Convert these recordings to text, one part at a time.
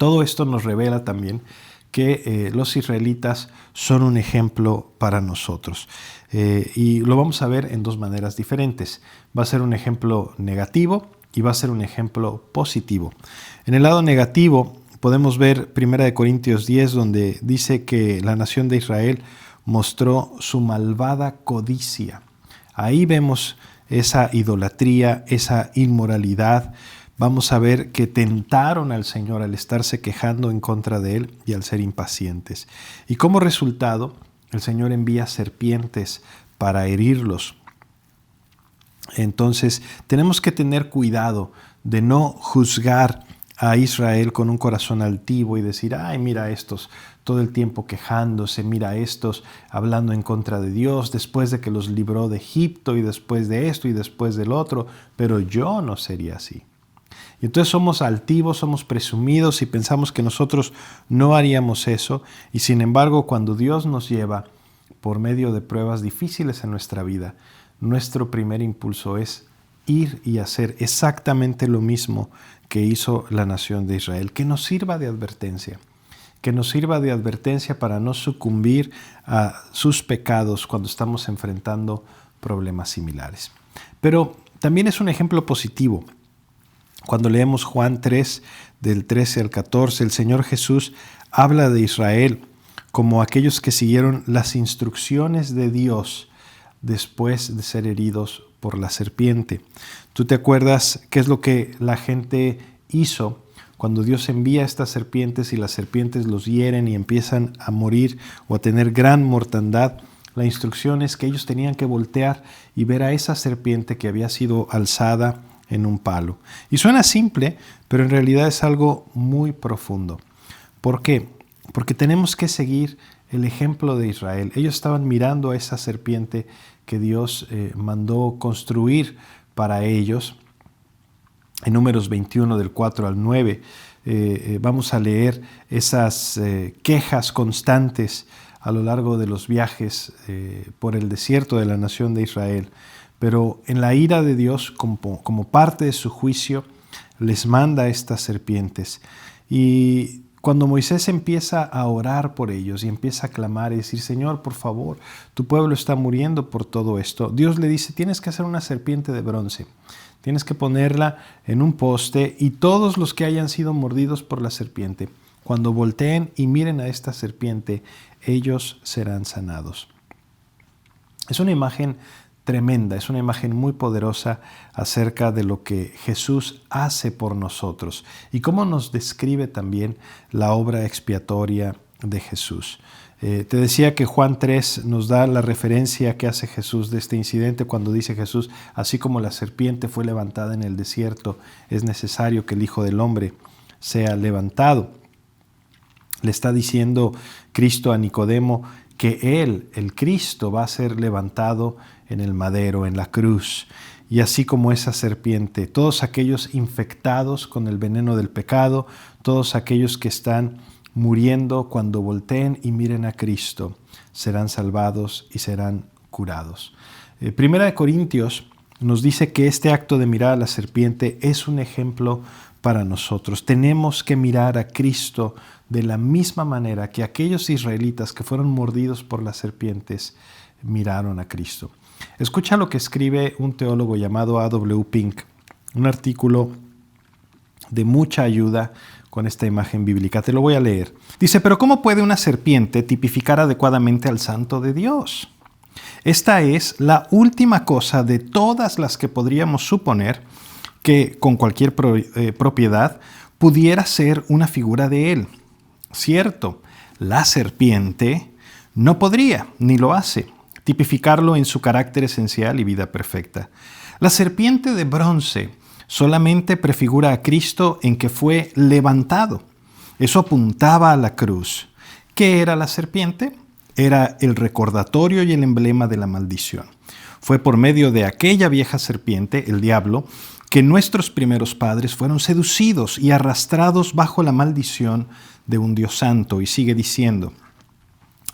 Todo esto nos revela también que los israelitas son un ejemplo para nosotros. Y lo vamos a ver en dos maneras diferentes. Va a ser un ejemplo negativo y va a ser un ejemplo positivo. En el lado negativo podemos ver 1 Corintios 10, donde dice que la nación de Israel mostró su malvada codicia. Ahí vemos esa idolatría, esa inmoralidad. Vamos a ver que tentaron al Señor al estarse quejando en contra de Él y al ser impacientes. Y como resultado, el Señor envía serpientes para herirlos. Entonces, tenemos que tener cuidado de no juzgar a Israel con un corazón altivo y decir, ay, mira estos todo el tiempo quejándose, mira estos hablando en contra de Dios después de que los libró de Egipto y después de esto y después del otro, pero yo no sería así. Y entonces somos altivos, somos presumidos y pensamos que nosotros no haríamos eso, y sin embargo cuando Dios nos lleva por medio de pruebas difíciles en nuestra vida, nuestro primer impulso es ir y hacer exactamente lo mismo que hizo la nación de Israel, que nos sirva de advertencia, para no sucumbir a sus pecados cuando estamos enfrentando problemas similares. Pero también es un ejemplo positivo. Cuando leemos Juan 3, del 13 al 14, el Señor Jesús habla de Israel como aquellos que siguieron las instrucciones de Dios después de ser heridos por la serpiente. ¿Tú te acuerdas qué es lo que la gente hizo cuando Dios envía estas serpientes y las serpientes los hieren y empiezan a morir o a tener gran mortandad? La instrucción es que ellos tenían que voltear y ver a esa serpiente que había sido alzada en un palo. Y suena simple, pero en realidad es algo muy profundo. ¿Por qué? Porque tenemos que seguir el ejemplo de Israel. Ellos estaban mirando a esa serpiente que Dios mandó construir para ellos. En Números 21, del 4 al 9, vamos a leer esas quejas constantes a lo largo de los viajes por el desierto de la nación de Israel. Pero en la ira de Dios, como parte de su juicio, les manda estas serpientes. Y cuando Moisés empieza a orar por ellos y empieza a clamar y decir, Señor, por favor, tu pueblo está muriendo por todo esto, Dios le dice, tienes que hacer una serpiente de bronce. Tienes que ponerla en un poste y todos los que hayan sido mordidos por la serpiente, cuando volteen y miren a esta serpiente, ellos serán sanados. Es una imagen tremenda, es una imagen muy poderosa acerca de lo que Jesús hace por nosotros y cómo nos describe también la obra expiatoria de Jesús. Te decía que Juan 3 nos da la referencia que hace Jesús de este incidente cuando dice Jesús, así como la serpiente fue levantada en el desierto, es necesario que el Hijo del Hombre sea levantado. Le está diciendo Cristo a Nicodemo que Él, el Cristo, va a ser levantado en el madero, en la cruz. Y así como esa serpiente, todos aquellos infectados con el veneno del pecado, todos aquellos que están muriendo cuando volteen y miren a Cristo, serán salvados y serán curados. Primera de Corintios nos dice que este acto de mirar a la serpiente es un ejemplo para nosotros. Tenemos que mirar a Cristo de la misma manera que aquellos israelitas que fueron mordidos por las serpientes miraron a Cristo. Escucha lo que escribe un teólogo llamado A.W. Pink, un artículo de mucha ayuda con esta imagen bíblica. Te lo voy a leer. Dice, pero ¿cómo puede una serpiente tipificar adecuadamente al Santo de Dios? Esta es la última cosa de todas las que podríamos suponer que con cualquier propiedad pudiera ser una figura de Él. Cierto, la serpiente no podría, ni lo hace, tipificarlo en su carácter esencial y vida perfecta. La serpiente de bronce solamente prefigura a Cristo en que fue levantado. Eso apuntaba a la cruz. ¿Qué era la serpiente? Era el recordatorio y el emblema de la maldición. Fue por medio de aquella vieja serpiente, el diablo, que nuestros primeros padres fueron seducidos y arrastrados bajo la maldición de un Dios santo. Y sigue diciendo,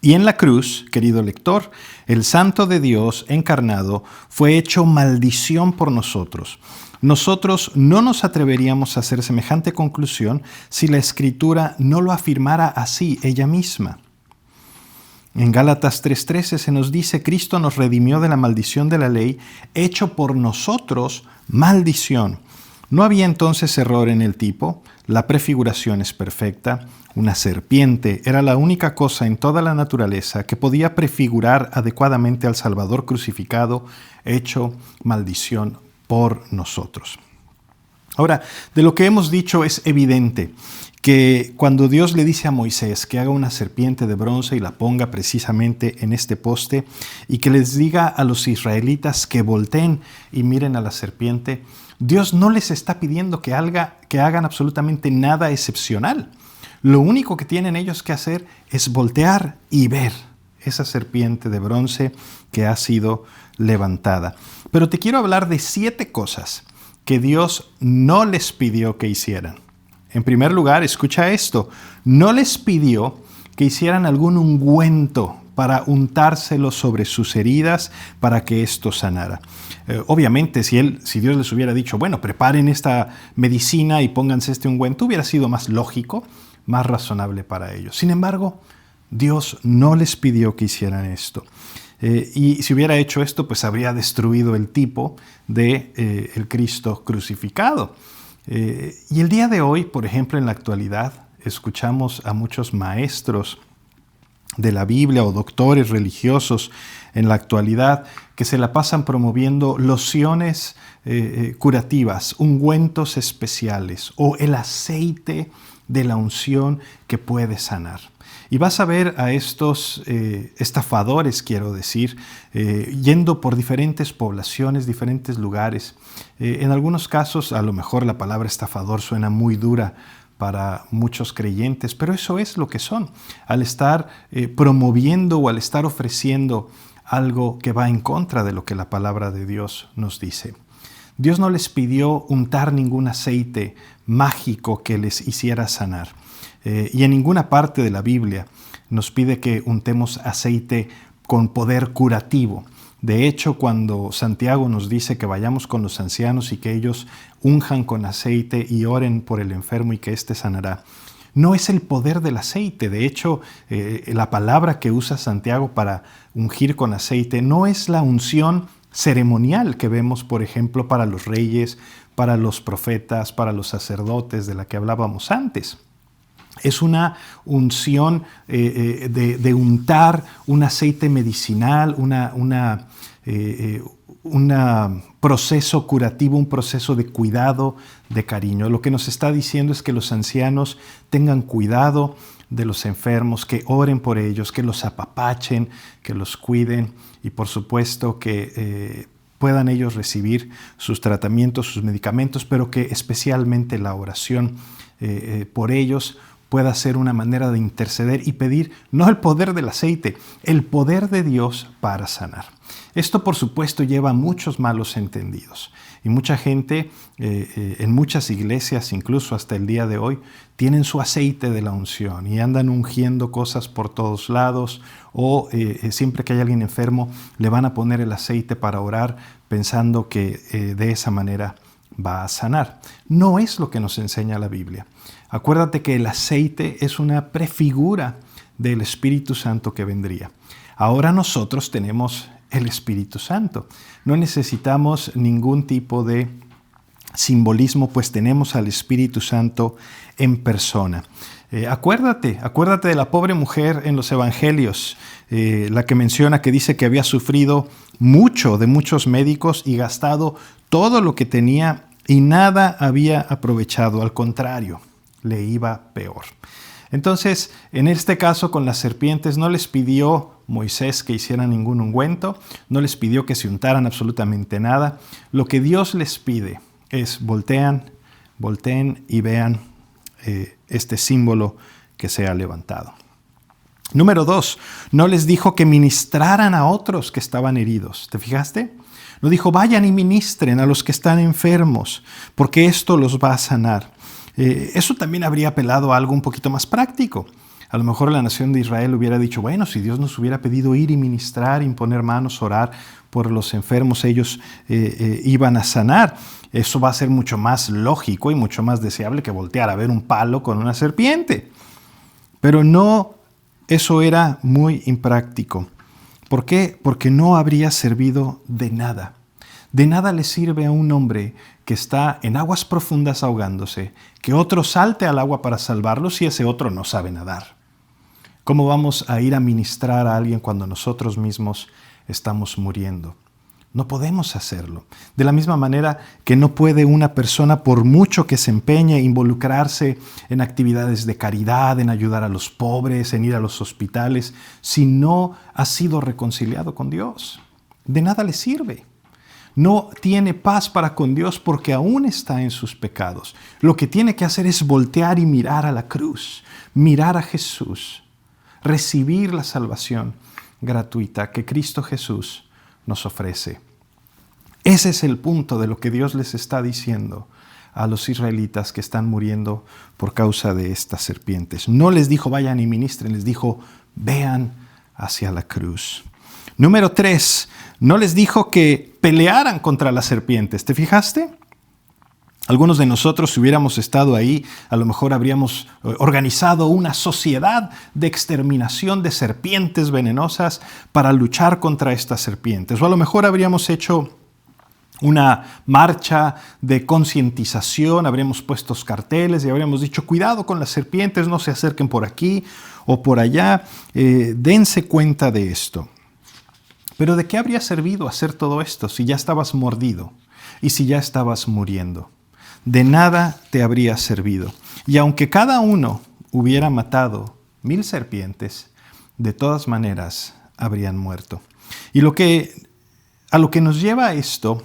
y en la cruz, querido lector, el Santo de Dios encarnado fue hecho maldición por nosotros, Nosotros no nos atreveríamos a hacer semejante conclusión si la Escritura no lo afirmara así ella misma. En Gálatas 3:13 se nos dice: Cristo nos redimió de la maldición de la ley, hecho por nosotros maldición. No había entonces error en el tipo, la prefiguración es perfecta, una serpiente era la única cosa en toda la naturaleza que podía prefigurar adecuadamente al Salvador crucificado, hecho maldición por nosotros. Ahora, de lo que hemos dicho es evidente que cuando Dios le dice a Moisés que haga una serpiente de bronce y la ponga precisamente en este poste y que les diga a los israelitas que volteen y miren a la serpiente, Dios no les está pidiendo que hagan absolutamente nada excepcional. Lo único que tienen ellos que hacer es voltear y ver esa serpiente de bronce que ha sido levantada. Pero te quiero hablar de 7 cosas que Dios no les pidió que hicieran. En primer lugar, escucha esto, no les pidió que hicieran algún ungüento para untárselo sobre sus heridas para que esto sanara. Obviamente, si Dios les hubiera dicho, bueno, preparen esta medicina y pónganse este ungüento, hubiera sido más lógico, más razonable para ellos. Sin embargo, Dios no les pidió que hicieran esto. Y si hubiera hecho esto, pues habría destruido el tipo de el Cristo crucificado. Y el día de hoy, por ejemplo, en la actualidad, escuchamos a muchos maestros de la Biblia o doctores religiosos en la actualidad que se la pasan promoviendo lociones curativas, ungüentos especiales o el aceite de la unción que puede sanar. Y vas a ver a estos estafadores, quiero decir, yendo por diferentes poblaciones, diferentes lugares. En algunos casos, a lo mejor la palabra estafador suena muy dura para muchos creyentes, pero eso es lo que son. Al estar promoviendo o al estar ofreciendo algo que va en contra de lo que la palabra de Dios nos dice. Dios no les pidió untar ningún aceite mágico que les hiciera sanar. Y en ninguna parte de la Biblia nos pide que untemos aceite con poder curativo. De hecho, cuando Santiago nos dice que vayamos con los ancianos y que ellos unjan con aceite y oren por el enfermo y que éste sanará, no es el poder del aceite. De hecho, la palabra que usa Santiago para ungir con aceite no es la unción ceremonial que vemos, por ejemplo, para los reyes, para los profetas, para los sacerdotes de la que hablábamos antes. Es una unción de untar un aceite medicinal, un proceso curativo, un proceso de cuidado, de cariño. Lo que nos está diciendo es que los ancianos tengan cuidado de los enfermos, que oren por ellos, que los apapachen, que los cuiden y por supuesto que puedan ellos recibir sus tratamientos, sus medicamentos, pero que especialmente la oración por ellos pueda ser una manera de interceder y pedir no el poder del aceite, el poder de Dios para sanar. Esto, por supuesto, lleva a muchos malos entendidos. Y mucha gente, en muchas iglesias, incluso hasta el día de hoy, tienen su aceite de la unción y andan ungiendo cosas por todos lados o siempre que hay alguien enfermo, le van a poner el aceite para orar pensando que de esa manera va a sanar. No es lo que nos enseña la Biblia. Acuérdate que el aceite es una prefigura del Espíritu Santo que vendría. Ahora nosotros tenemos el Espíritu Santo. No necesitamos ningún tipo de simbolismo, pues tenemos al Espíritu Santo en persona. Acuérdate de la pobre mujer en los evangelios, la que menciona que dice que había sufrido mucho de muchos médicos y gastado todo lo que tenía y nada había aprovechado, al contrario, le iba peor. Entonces, en este caso con las serpientes no les pidió Moisés que hicieran ningún ungüento, no les pidió que se untaran absolutamente nada. Lo que Dios les pide es volteen y vean este símbolo que se ha levantado. Número 2, no les dijo que ministraran a otros que estaban heridos. ¿Te fijaste? No dijo, vayan y ministren a los que están enfermos, porque esto los va a sanar. Eso también habría apelado a algo un poquito más práctico. A lo mejor la nación de Israel hubiera dicho, bueno, si Dios nos hubiera pedido ir y ministrar, imponer manos, orar por los enfermos, ellos iban a sanar. Eso va a ser mucho más lógico y mucho más deseable que voltear a ver un palo con una serpiente. Pero no, eso era muy impráctico. ¿Por qué? Porque no habría servido de nada. De nada le sirve a un hombre que está en aguas profundas ahogándose, que otro salte al agua para salvarlo si ese otro no sabe nadar. ¿Cómo vamos a ir a ministrar a alguien cuando nosotros mismos estamos muriendo? No podemos hacerlo. De la misma manera que no puede una persona, por mucho que se empeñe, involucrarse en actividades de caridad, en ayudar a los pobres, en ir a los hospitales, si no ha sido reconciliado con Dios. De nada le sirve. No tiene paz para con Dios porque aún está en sus pecados. Lo que tiene que hacer es voltear y mirar a la cruz, mirar a Jesús, recibir la salvación gratuita que Cristo Jesús nos ofrece. Ese es el punto de lo que Dios les está diciendo a los israelitas que están muriendo por causa de estas serpientes. No les dijo vayan y ministren, les dijo vean hacia la cruz. Número 3, no les dijo que pelearan contra las serpientes. ¿Te fijaste? Algunos de nosotros, si hubiéramos estado ahí, a lo mejor habríamos organizado una sociedad de exterminación de serpientes venenosas para luchar contra estas serpientes. O a lo mejor habríamos hecho una marcha de concientización, habríamos puesto carteles y habríamos dicho, cuidado con las serpientes, no se acerquen por aquí o por allá, dense cuenta de esto. Pero ¿de qué habría servido hacer todo esto si ya estabas mordido y si ya estabas muriendo? De nada te habría servido. Y aunque cada uno hubiera matado 1000 serpientes, de todas maneras habrían muerto. Y a lo que nos lleva esto,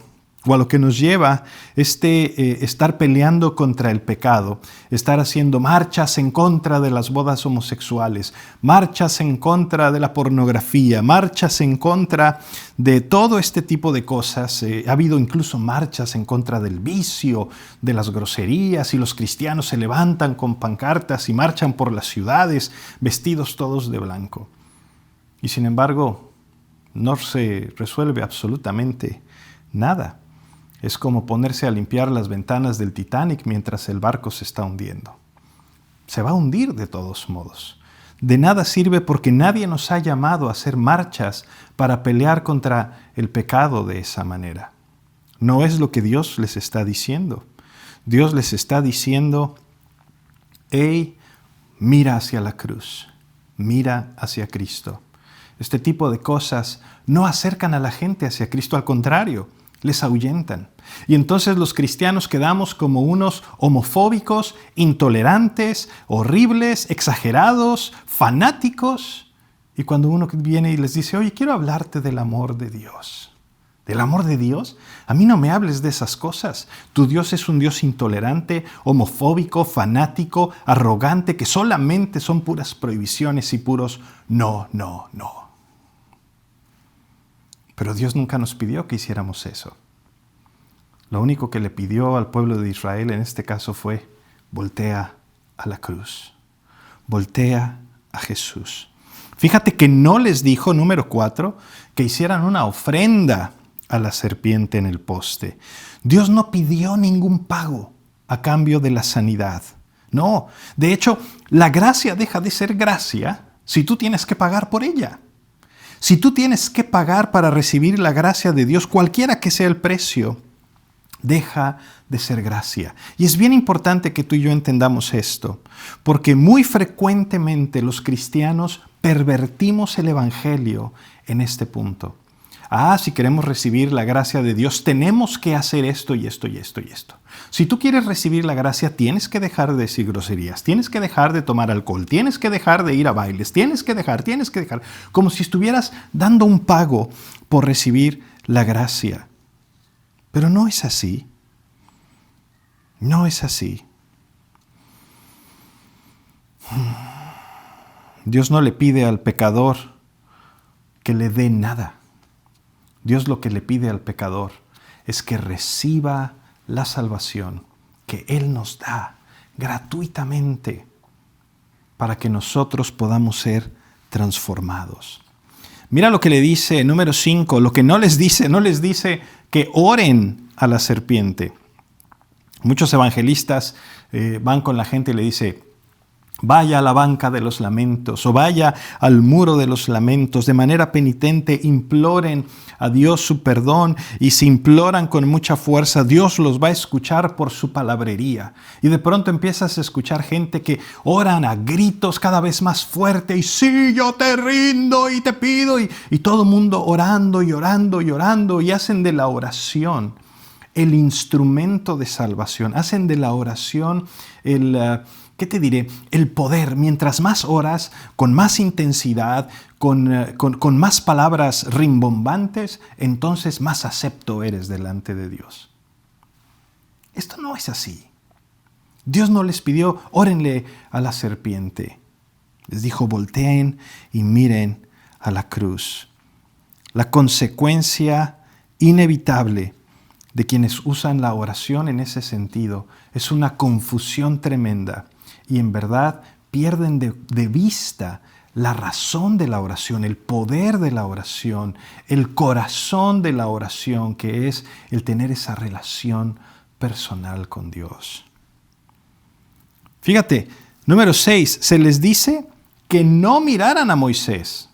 o a lo que nos lleva estar peleando contra el pecado, estar haciendo marchas en contra de las bodas homosexuales, marchas en contra de la pornografía, marchas en contra de todo este tipo de cosas. Ha habido incluso marchas en contra del vicio, de las groserías, y los cristianos se levantan con pancartas y marchan por las ciudades vestidos todos de blanco. Y sin embargo, no se resuelve absolutamente nada. Es como ponerse a limpiar las ventanas del Titanic mientras el barco se está hundiendo. Se va a hundir de todos modos. De nada sirve porque nadie nos ha llamado a hacer marchas para pelear contra el pecado de esa manera. No es lo que Dios les está diciendo. Dios les está diciendo, hey, mira hacia la cruz, mira hacia Cristo. Este tipo de cosas no acercan a la gente hacia Cristo, al contrario, les ahuyentan. Y entonces los cristianos quedamos como unos homofóbicos, intolerantes, horribles, exagerados, fanáticos. Y cuando uno viene y les dice, oye, quiero hablarte del amor de Dios. ¿Del amor de Dios? A mí no me hables de esas cosas. Tu Dios es un Dios intolerante, homofóbico, fanático, arrogante, que solamente son puras prohibiciones y puros no, no, no. Pero Dios nunca nos pidió que hiciéramos eso. Lo único que le pidió al pueblo de Israel en este caso fue, voltea a la cruz, voltea a Jesús. Fíjate que no les dijo, número 4, que hicieran una ofrenda a la serpiente en el poste. Dios no pidió ningún pago a cambio de la sanidad. No, de hecho, la gracia deja de ser gracia si tú tienes que pagar por ella. Si tú tienes que pagar para recibir la gracia de Dios, cualquiera que sea el precio, deja de ser gracia. Y es bien importante que tú y yo entendamos esto, porque muy frecuentemente los cristianos pervertimos el evangelio en este punto. Si queremos recibir la gracia de Dios, tenemos que hacer esto y esto y esto y esto. Si tú quieres recibir la gracia, tienes que dejar de decir groserías, tienes que dejar de tomar alcohol, tienes que dejar de ir a bailes, tienes que dejar, como si estuvieras dando un pago por recibir la gracia. Pero no es así. No es así. Dios no le pide al pecador que le dé nada. Dios lo que le pide al pecador es que reciba la salvación que Él nos da gratuitamente. para que nosotros podamos ser transformados. Mira lo que le dice, número 5, lo que no les dice que oren a la serpiente. Muchos evangelistas van con la gente y le dicen, vaya a la banca de los lamentos o vaya al muro de los lamentos. De manera penitente imploren a Dios su perdón y si imploran con mucha fuerza, Dios los va a escuchar por su palabrería. Y de pronto empiezas a escuchar gente que oran a gritos cada vez más fuerte y sí, yo te rindo y te pido. Y todo el mundo orando y orando y orando y hacen de la oración el instrumento de salvación. Hacen de la oración ¿qué te diré? El poder. Mientras más oras, con más intensidad, con más palabras rimbombantes, entonces más acepto eres delante de Dios. Esto no es así. Dios no les pidió, órenle a la serpiente. Les dijo, volteen y miren a la cruz. La consecuencia inevitable de quienes usan la oración en ese sentido es una confusión tremenda y en verdad pierden de vista la razón de la oración, el poder de la oración, el corazón de la oración, que es el tener esa relación personal con Dios. Fíjate, número 6, se les dice que no miraran a Moisés.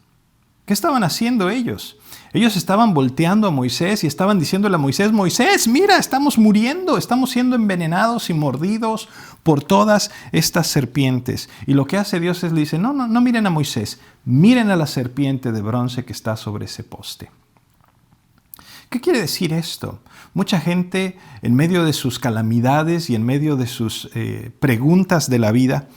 ¿Qué estaban haciendo ellos? Ellos estaban volteando a Moisés y estaban diciéndole a Moisés, Moisés, mira, estamos muriendo, estamos siendo envenenados y mordidos por todas estas serpientes. Y lo que hace Dios es le dice, no miren a Moisés, miren a la serpiente de bronce que está sobre ese poste. ¿Qué quiere decir esto? Mucha gente en medio de sus calamidades y en medio de sus preguntas de la vida,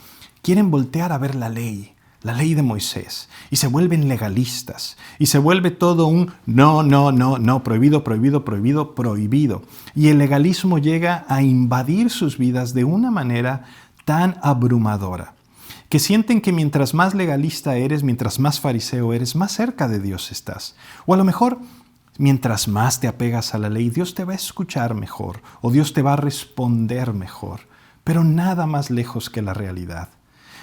quieren voltear a ver la ley de Moisés, y se vuelven legalistas, y se vuelve todo un no, prohibido, prohibido, prohibido, prohibido. Y el legalismo llega a invadir sus vidas de una manera tan abrumadora, que sienten que mientras más legalista eres, mientras más fariseo eres, más cerca de Dios estás. O a lo mejor, mientras más te apegas a la ley, Dios te va a escuchar mejor, o Dios te va a responder mejor, pero nada más lejos que la realidad.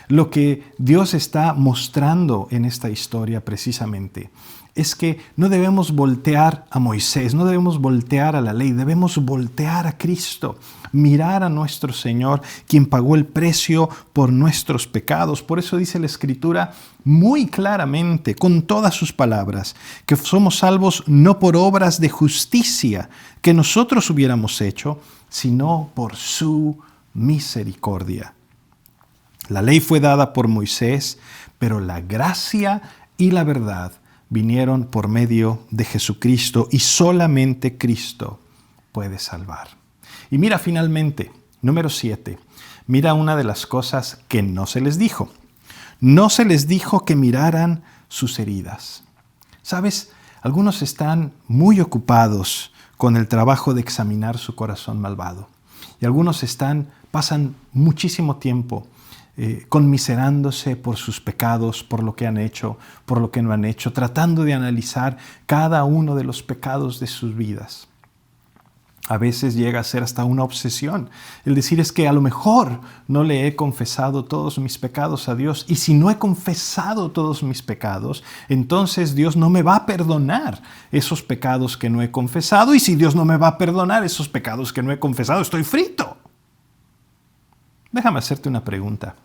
Lo que Dios está mostrando en esta historia precisamente es que no debemos voltear a Moisés, no debemos voltear a la ley, debemos voltear a Cristo, mirar a nuestro Señor, quien pagó el precio por nuestros pecados. Por eso dice la Escritura muy claramente, con todas sus palabras, que somos salvos no por obras de justicia que nosotros hubiéramos hecho, sino por su misericordia. La ley fue dada por Moisés, pero la gracia y la verdad vinieron por medio de Jesucristo y solamente Cristo puede salvar. Y mira finalmente, número 7, mira una de las cosas que no se les dijo. No se les dijo que miraran sus heridas. ¿Sabes? Algunos están muy ocupados con el trabajo de examinar su corazón malvado. Y algunos pasan muchísimo tiempo conmiserándose por sus pecados, por lo que han hecho, por lo que no han hecho, tratando de analizar cada uno de los pecados de sus vidas. A veces llega a ser hasta una obsesión. El decir es que a lo mejor no le he confesado todos mis pecados a Dios, y si no he confesado todos mis pecados, entonces Dios no me va a perdonar esos pecados que no he confesado, y si Dios no me va a perdonar esos pecados que no he confesado, estoy frito. Déjame hacerte una pregunta.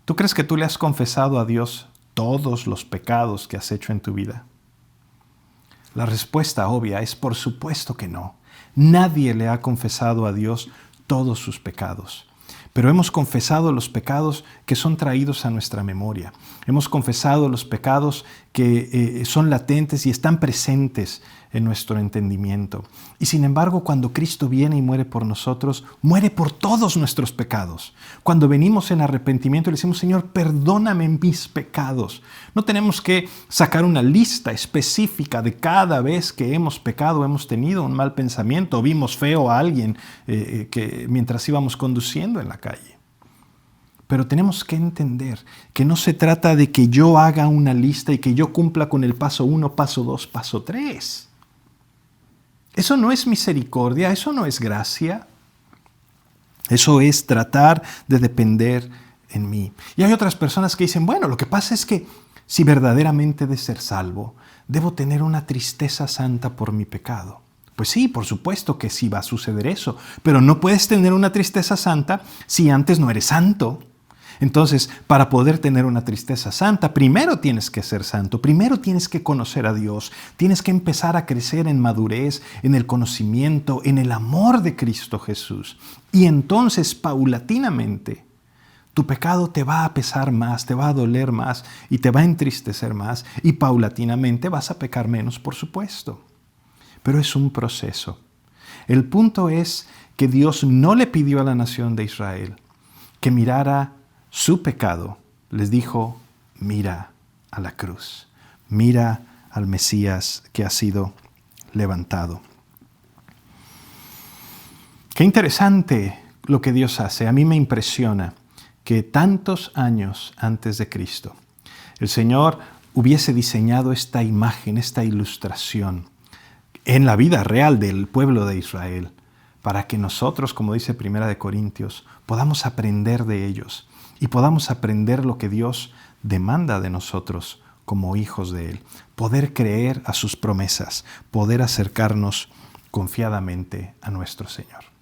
¿Tú crees que tú le has confesado a Dios todos los pecados que has hecho en tu vida? La respuesta obvia es por supuesto que no. Nadie le ha confesado a Dios todos sus pecados. Pero hemos confesado los pecados que son traídos a nuestra memoria. Hemos confesado los pecados que son latentes y están presentes en nuestro entendimiento. Y sin embargo, cuando Cristo viene y muere por nosotros, muere por todos nuestros pecados. Cuando venimos en arrepentimiento, le decimos, Señor, perdóname mis pecados. No tenemos que sacar una lista específica de cada vez que hemos pecado, hemos tenido un mal pensamiento, vimos feo a alguien que mientras íbamos conduciendo en la calle. Pero tenemos que entender que no se trata de que yo haga una lista y que yo cumpla con el paso 1, paso 2, paso 3. Eso no es misericordia, eso no es gracia. Eso es tratar de depender en mí. Y hay otras personas que dicen, bueno, lo que pasa es que si verdaderamente de ser salvo, debo tener una tristeza santa por mi pecado. Pues sí, por supuesto que sí va a suceder eso, pero no puedes tener una tristeza santa si antes no eres santo. Entonces, para poder tener una tristeza santa, primero tienes que ser santo, primero tienes que conocer a Dios, tienes que empezar a crecer en madurez, en el conocimiento, en el amor de Cristo Jesús. Y entonces, paulatinamente, tu pecado te va a pesar más, te va a doler más y te va a entristecer más y paulatinamente vas a pecar menos, por supuesto. Pero es un proceso. El punto es que Dios no le pidió a la nación de Israel que mirara su pecado. Les dijo, mira a la cruz, mira al Mesías que ha sido levantado. Qué interesante lo que Dios hace. A mí me impresiona que tantos años antes de Cristo, el Señor hubiese diseñado esta imagen, esta ilustración en la vida real del pueblo de Israel, para que nosotros, como dice 1 Corintios, podamos aprender de ellos y podamos aprender lo que Dios demanda de nosotros como hijos de Él, poder creer a sus promesas, poder acercarnos confiadamente a nuestro Señor.